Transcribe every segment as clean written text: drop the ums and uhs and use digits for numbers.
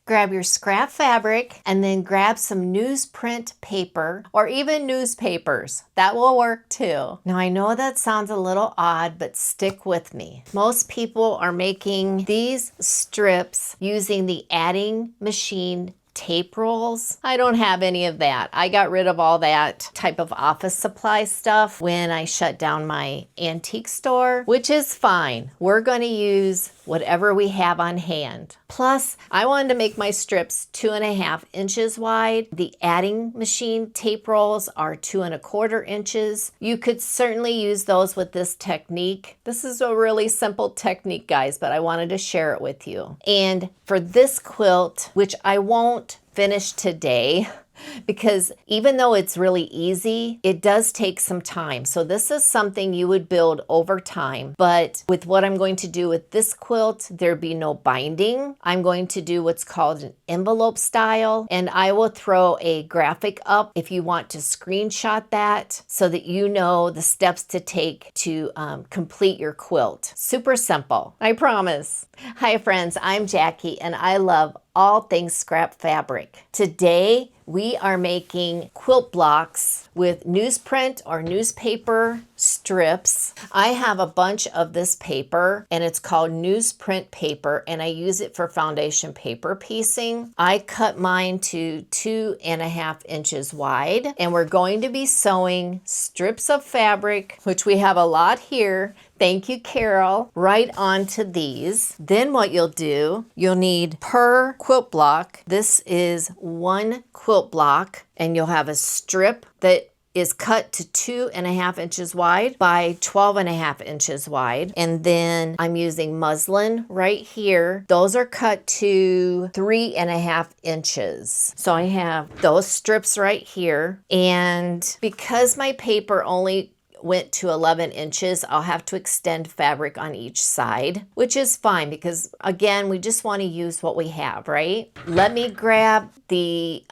grab your scrap fabric and then grab some newsprint paper or even newspapers. That will work too. Now I know that sounds a little odd, but stick with me. Most people are making these strips using the adding machine tape rolls. I don't have any of that. I got rid of all that type of office supply stuff when I shut down my antique store, which is fine. We're going to use whatever we have on hand. Plus, I wanted to make my strips 2.5 inches wide. The adding machine tape rolls are 2.25 inches. You could certainly use those with this technique. This is a really simple technique, guys, but I wanted to share it with you. And for this quilt, which I won't finish today, because even though it's really easy, it does take some time. So this is something you would build over time. But with what I'm going to do with this quilt, there'd be no binding. I'm going to do what's called an envelope style, and I will throw a graphic up if you want to screenshot that so that you know the steps to take to complete your quilt. Super simple, I promise. Hi friends, I'm Jackie and I love all things scrap fabric. Today, we are making quilt blocks with newsprint or newspaper strips. I have a bunch of this paper and it's called newsprint paper and I use it for foundation paper piecing. I cut mine to 2.5 inches wide and we're going to be sewing strips of fabric, which we have a lot here. Thank you, Carol. Right onto these. Then what you'll do, you'll need per quilt block. This is 1 quilt block and you'll have a strip that is cut to 2.5 inches wide by 12.5 inches wide. And then I'm using muslin right here. Those are cut to 3.5 inches. So I have those strips right here. And because my paper only went to 11 inches, I'll have to extend fabric on each side, which is fine because again, we just want to use what we have, right? Let me grab the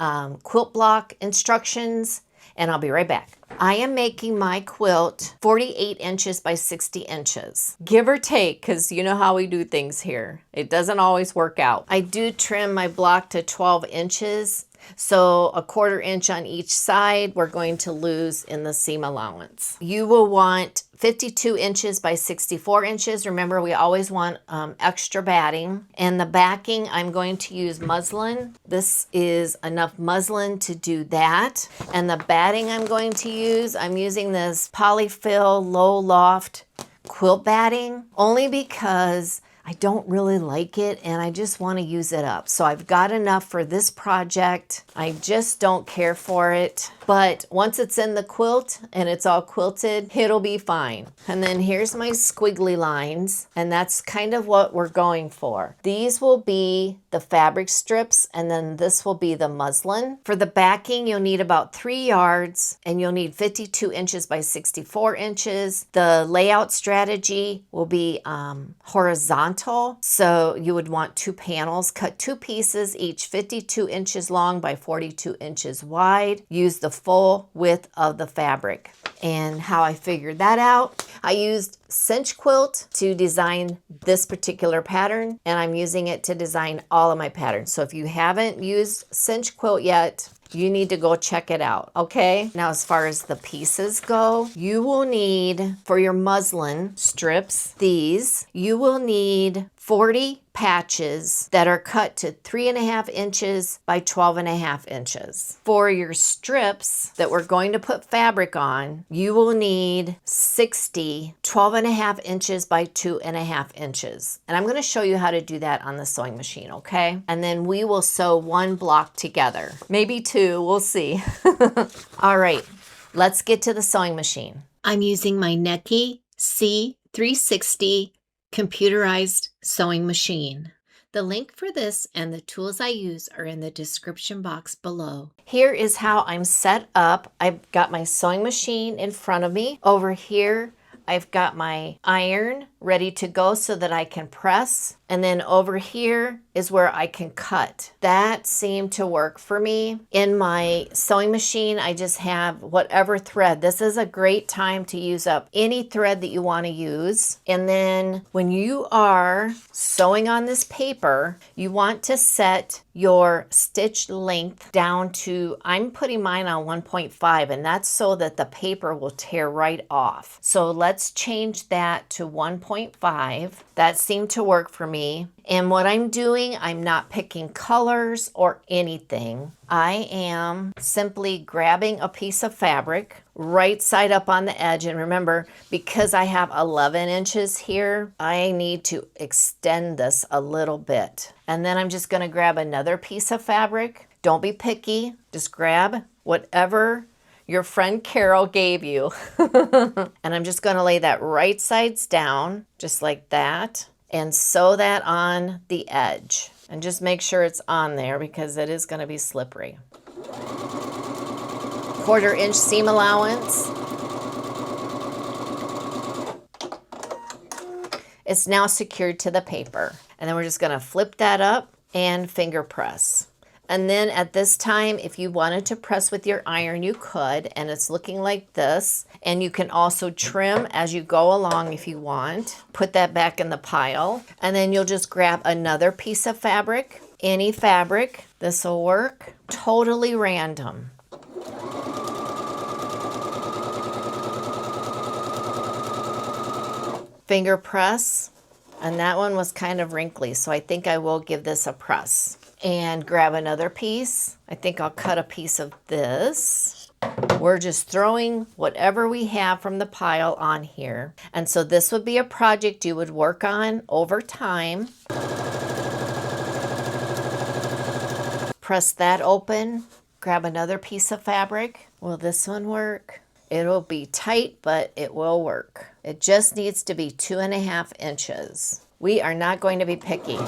quilt block instructions and I'll be right back. I am making my quilt 48 inches by 60 inches, give or take, because you know how we do things here. It doesn't always work out. I do trim my block to 12 inches. So 1/4 inch on each side, we're going to lose in the seam allowance. You will want 52 inches by 64 inches. Remember, we always want extra batting. And the backing, I'm going to use muslin. This is enough muslin to do that. And the batting I'm going to use, I'm using this polyfill low loft quilt batting, only because I don't really like it and I just want to use it up. So I've got enough for this project. I just don't care for it. But once it's in the quilt and it's all quilted, it'll be fine. And then here's my squiggly lines, and that's kind of what we're going for. These will be the fabric strips, and then this will be the muslin. For the backing, you'll need about 3 yards, and you'll need 52 inches by 64 inches. The layout strategy will be horizontal, so you would want 2 panels. Cut 2 pieces, each 52 inches long by 42 inches wide. Use the full width of the fabric. And how I figured that out, I used cinch quilt to design this particular pattern, and I'm using it to design all of my patterns. So if you haven't used cinch quilt yet, you need to go check it out, okay? Now, as far as the pieces go, you will need, for your muslin strips, these, you will need 40 patches that are cut to 3.5 inches by 12.5 inches. For your strips that we're going to put fabric on, you will need 60 12.5 inches by 2.5 inches. And I'm going to show you how to do that on the sewing machine, okay? And then we will sew 1 block together. Maybe 2, we'll see. All right, let's get to the sewing machine. I'm using my Necchi C360 computerized sewing machine. The link for this and the tools I use are in the description box below. Here is how I'm set up. I've got my sewing machine in front of me. Over here, I've got my iron ready to go so that I can press And then over here is where I can cut. That seemed to work for me. In my sewing machine, I just have whatever thread. This is a great time to use up any thread that you want to use. And then when you are sewing on this paper, you want to set your stitch length down to, I'm putting mine on 1.5, and that's so that the paper will tear right off. So let's change that to 1.5. That seemed to work for me. And what I'm doing, I'm not picking colors or anything. I am simply grabbing a piece of fabric, right side up on the edge. And remember, because I have 11 inches here, I need to extend this a little bit. And then I'm just gonna grab another piece of fabric. Don't be picky, just grab whatever your friend Carol gave you. And I'm just gonna lay that right sides down, just like that, and sew that on the edge. And just make sure it's on there because it is gonna be slippery. 1/4 inch seam allowance. It's now secured to the paper. And then we're just gonna flip that up and finger press. And then at this time, if you wanted to press with your iron, you could, and it's looking like this. And you can also trim as you go along if you want. Put that back in the pile. And then you'll just grab another piece of fabric, any fabric. This will work. Totally random. Finger press. And that one was kind of wrinkly, so I think I will give this a press. And grab another piece. I think I'll cut a piece of this. We're just throwing whatever we have from the pile on here. And so this would be a project you would work on over time. Press that open. Grab another piece of fabric. Will this one work? It'll be tight, but it will work. It just needs to be 2.5 inches. We are not going to be picky.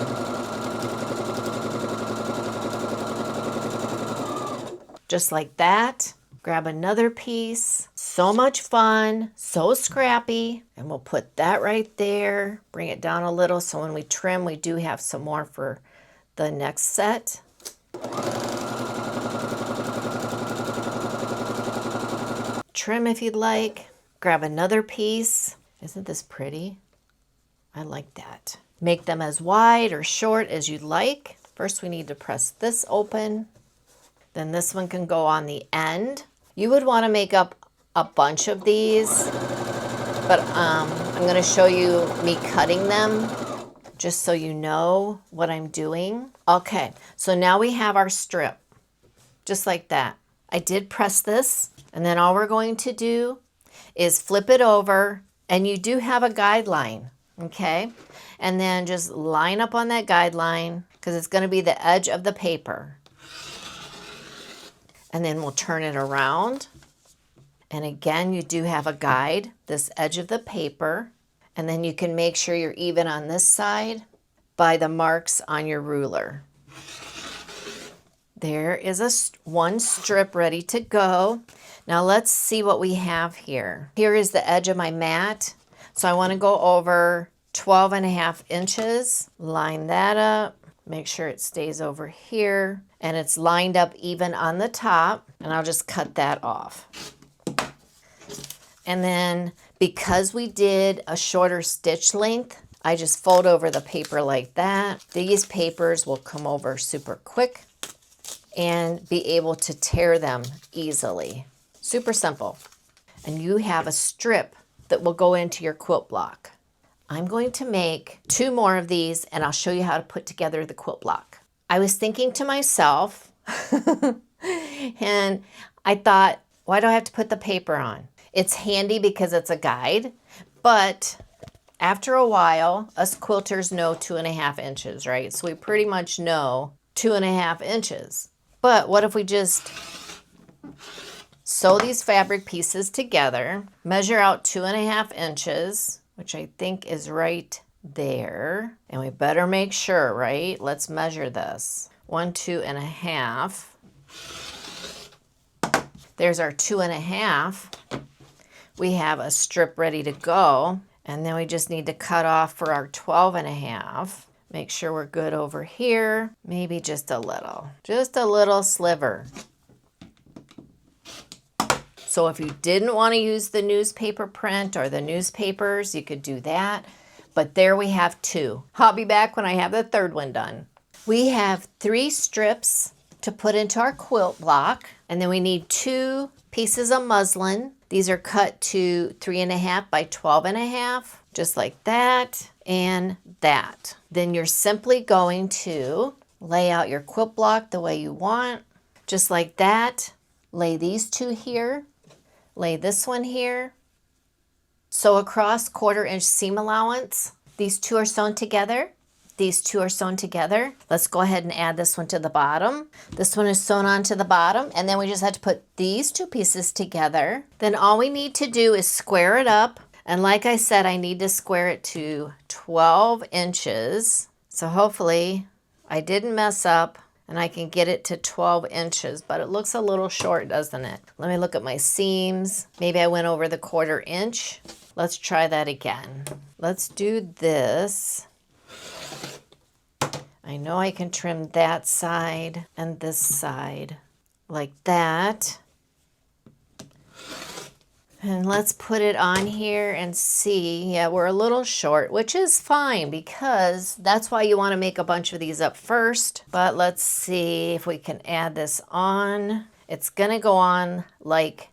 Just like that. Grab another piece. So much fun, so scrappy. And we'll put that right there. Bring it down a little so when we trim, we do have some more for the next set. Trim if you'd like. Grab another piece. Isn't this pretty? I like that. Make them as wide or short as you'd like. First, we need to press this open. Then this one can go on the end. You would want to make up a bunch of these, but I'm going to show you me cutting them just so you know what I'm doing. Okay, so now we have our strip, just like that. I did press this, and then all we're going to do is flip it over, and you do have a guideline, okay? And then just line up on that guideline because it's going to be the edge of the paper. And then we'll turn it around. And again, you do have a guide, this edge of the paper. And then you can make sure you're even on this side by the marks on your ruler. There is one strip ready to go. Now let's see what we have here. Here is the edge of my mat. So I want to go over 12.5 inches. Line that up. Make sure it stays over here. And it's lined up even on the top. And I'll just cut that off. And then because we did a shorter stitch length, I just fold over the paper like that. These papers will come over super quick and be able to tear them easily. Super simple. And you have a strip that will go into your quilt block. I'm going to make 2 more of these and I'll show you how to put together the quilt block. I was thinking to myself, and I thought, why do I have to put the paper on? It's handy because it's a guide, but after a while, us quilters know 2.5 inches, right? So we pretty much know 2.5 inches. But what if we just sew these fabric pieces together, measure out 2.5 inches, which I think is right there. And we better make sure, right? Let's measure this. 1, 2.5. There's our 2.5. We have a strip ready to go. And then we just need to cut off for our 12.5. Make sure we're good over here. Maybe just a little sliver. So if you didn't want to use the newspaper print or the newspapers, you could do that. But there we have 2. I'll be back when I have the 3rd one done. We have 3 strips to put into our quilt block. And then we need 2 pieces of muslin. These are cut to 3.5 by 12.5, just like that and that. Then you're simply going to lay out your quilt block the way you want, just like that. Lay these 2 here, lay this one here. Sew across 1/4 inch seam allowance. These 2 are sewn together. These 2 are sewn together. Let's go ahead and add this one to the bottom. This one is sewn onto the bottom, and then we just have to put these 2 pieces together. Then all we need to do is square it up. And like I said, I need to square it to 12 inches. So hopefully I didn't mess up and I can get it to 12 inches, but it looks a little short, doesn't it? Let me look at my seams. Maybe I went over the 1/4 inch. Let's try that again. Let's do this. I know I can trim that side and this side like that. And let's put it on here and see. Yeah, we're a little short, which is fine because that's why you want to make a bunch of these up first. But let's see if we can add this on. It's going to go on like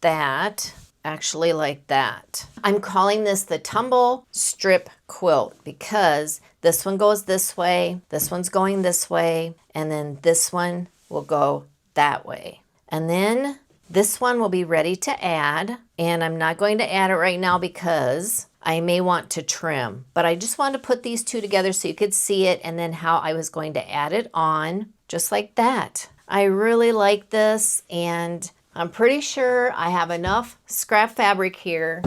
that. Actually like that. I'm calling this the tumble strip quilt because this one goes this way, this one's going this way, and then this one will go that way. And then this one will be ready to add, and I'm not going to add it right now because I may want to trim, but I just wanted to put these 2 together so you could see it and then how I was going to add it on, just like that. I really like this, and I'm pretty sure I have enough scrap fabric here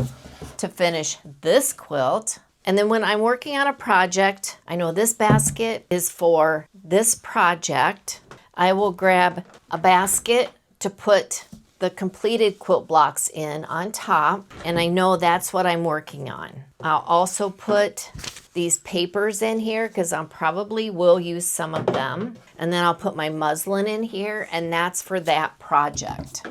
to finish this quilt. And then when I'm working on a project, I know this basket is for this project. I will grab a basket to put the completed quilt blocks in on top, and I know that's what I'm working on. I'll also put these papers in here because I probably will use some of them. And then I'll put my muslin in here, and that's for that project.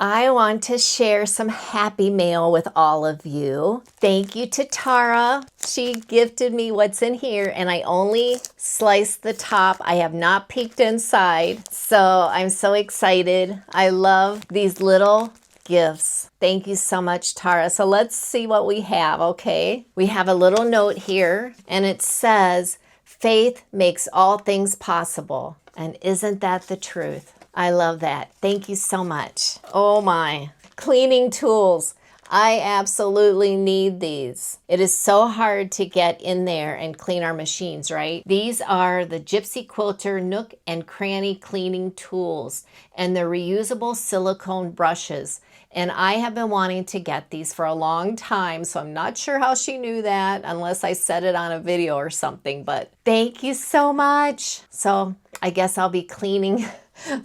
I want to share some happy mail with all of you. Thank you to Tara. She gifted me what's in here, and I only sliced the top. I have not peeked inside, so I'm so excited. I love these little gifts. Thank you so much, Tara. So let's see what we have, okay? We have a little note here, and it says, "Faith makes all things possible." And isn't that the truth? I love that. Thank you so much. Oh my. Cleaning tools. I absolutely need these. It is so hard to get in there and clean our machines, right? These are the Gypsy Quilter Nook and Cranny cleaning tools and the reusable silicone brushes. And I have been wanting to get these for a long time, so I'm not sure how she knew that unless I said it on a video or something, but thank you so much. So I guess I'll be cleaning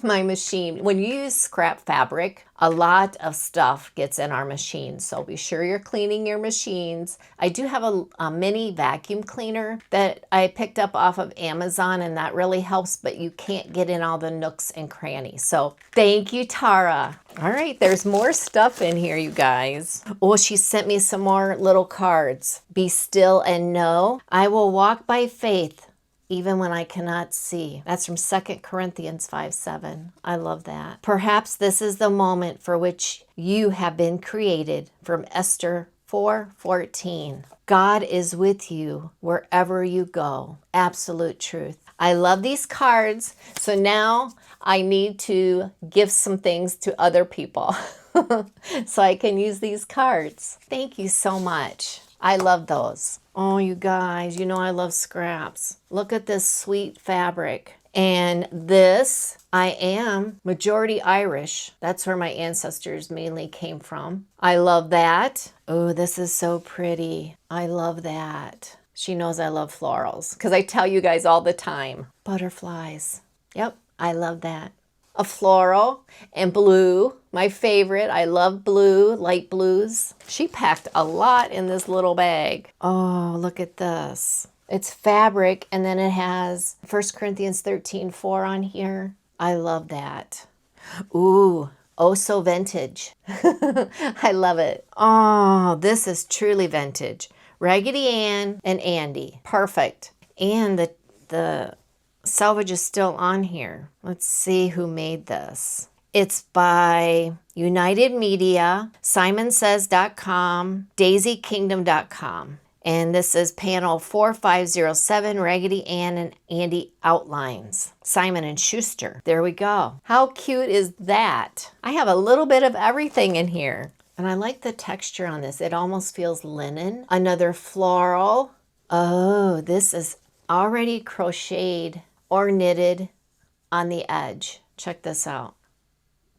my machine. When you use scrap fabric, a lot of stuff gets in our machines, so be sure you're cleaning your machines. I do have a mini vacuum cleaner that I picked up off of Amazon, and that really helps, but you can't get in all the nooks and crannies. So thank you, Tara. All right, there's more stuff in here, you guys. Oh, she sent me some more little cards. Be still and know I will walk by faith even when I cannot see. That's from 2 Corinthians 5:7. I love that. Perhaps this is the moment for which you have been created, from Esther 4:14. God is with you wherever you go. Absolute truth. I love these cards. So now I need to give some things to other people so I can use these cards. Thank you so much. I love those. Oh, you guys, you know I love scraps. Look at this sweet fabric. And this, I am majority Irish. That's where my ancestors mainly came from. I love that. Oh, this is so pretty. I love that. She knows I love florals because I tell you guys all the time. Butterflies. Yep, I love that. A floral and blue, my favorite. I love blue, light blues. She packed a lot in this little bag. Oh, look at this. It's fabric, and then it has 1 Corinthians 13:4 on here. I love that. Ooh, oh so vintage. I love it. Oh, this is truly vintage. Raggedy Ann and Andy. Perfect. And the salvage is still on here. Let's see who made this. It's by United Media, SimonSays.com, DaisyKingdom.com. And this is panel 4507, Raggedy Ann and Andy Outlines. Simon & Schuster. There we go. How cute is that? I have a little bit of everything in here. And I like the texture on this. It almost feels linen. Another floral. Oh, this is already crocheted or knitted on the edge. Check this out.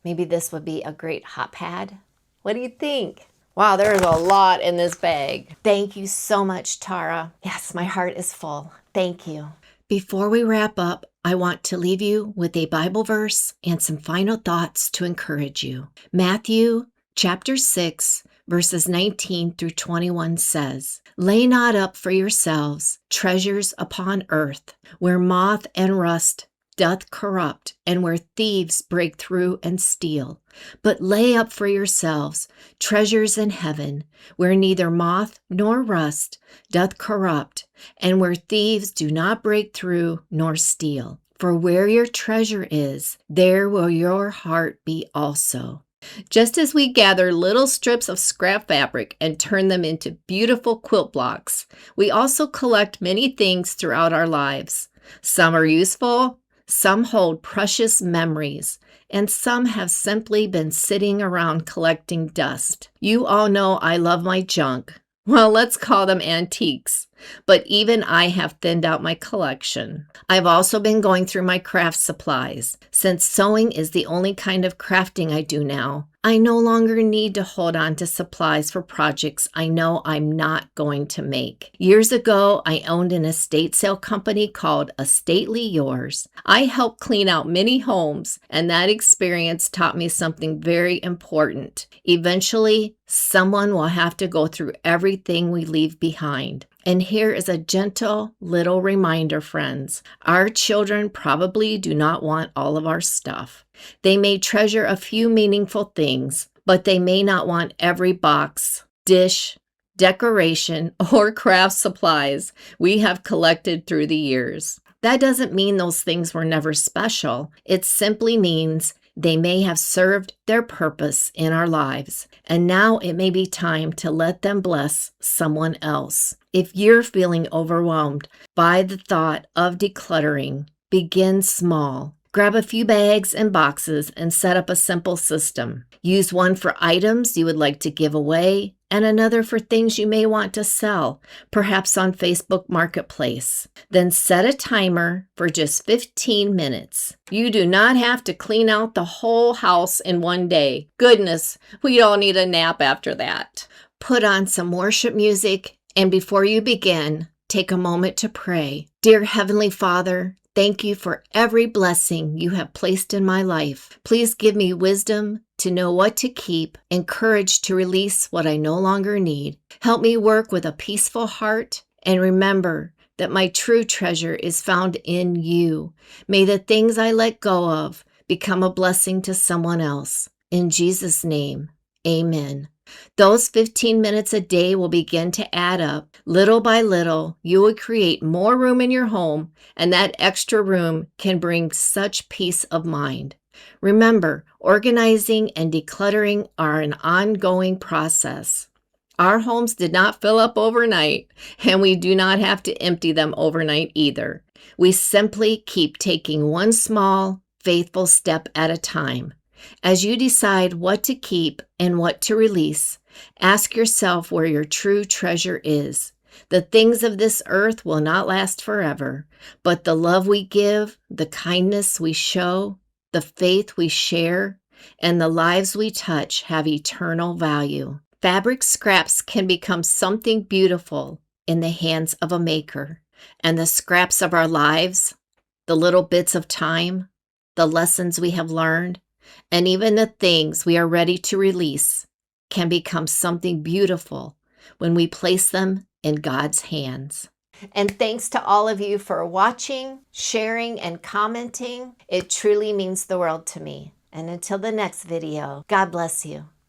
Maybe this would be a great hot pad. What do you think? Wow, there's a lot in this bag. Thank you so much, Tara. Yes, my heart is full. Thank you. Before we wrap up, I want to leave you with a Bible verse and some final thoughts to encourage you. Matthew chapter 6, verses 19 through 21 says, "Lay not up for yourselves treasures upon earth, where moth and rust doth corrupt, and where thieves break through and steal. But lay up for yourselves treasures in heaven, where neither moth nor rust doth corrupt, and where thieves do not break through nor steal. For where your treasure is, there will your heart be also." Just as we gather little strips of scrap fabric and turn them into beautiful quilt blocks, we also collect many things throughout our lives. Some are useful, some hold precious memories, and some have simply been sitting around collecting dust. You all know I love my junk. Well, let's call them antiques. But even I have thinned out my collection. I've also been going through my craft supplies. Since sewing is the only kind of crafting I do now, I no longer need to hold on to supplies for projects I know I'm not going to make. Years ago, I owned an estate sale company called Estately Yours. I helped clean out many homes, and that experience taught me something very important. Eventually, someone will have to go through everything we leave behind. And here is a gentle little reminder, friends. Our children probably do not want all of our stuff. They may treasure a few meaningful things, but they may not want every box, dish, decoration, or craft supplies we have collected through the years. That doesn't mean those things were never special. It simply means they may have served their purpose in our lives, and now it may be time to let them bless someone else. If you're feeling overwhelmed by the thought of decluttering, begin small. Grab a few bags and boxes and set up a simple system. Use one for items you would like to give away, and another for things you may want to sell, perhaps on Facebook Marketplace. Then set a timer for just 15 minutes. You do not have to clean out the whole house in one day. Goodness, we all need a nap after that. Put on some worship music, and before you begin, take a moment to pray. Dear Heavenly Father, thank you for every blessing you have placed in my life. Please give me wisdom to know what to keep and courage to release what I no longer need. Help me work with a peaceful heart and remember that my true treasure is found in you. May the things I let go of become a blessing to someone else. In Jesus' name, amen. Those 15 minutes a day will begin to add up. Little by little, you will create more room in your home, and that extra room can bring such peace of mind. Remember, organizing and decluttering are an ongoing process. Our homes did not fill up overnight, and we do not have to empty them overnight either. We simply keep taking one small, faithful step at a time. As you decide what to keep and what to release, ask yourself where your true treasure is. The things of this earth will not last forever, but the love we give, the kindness we show, the faith we share, and the lives we touch have eternal value. Fabric scraps can become something beautiful in the hands of a maker, and the scraps of our lives, the little bits of time, the lessons we have learned, and even the things we are ready to release can become something beautiful when we place them in God's hands. And thanks to all of you for watching, sharing, and commenting. It truly means the world to me. And until the next video, God bless you.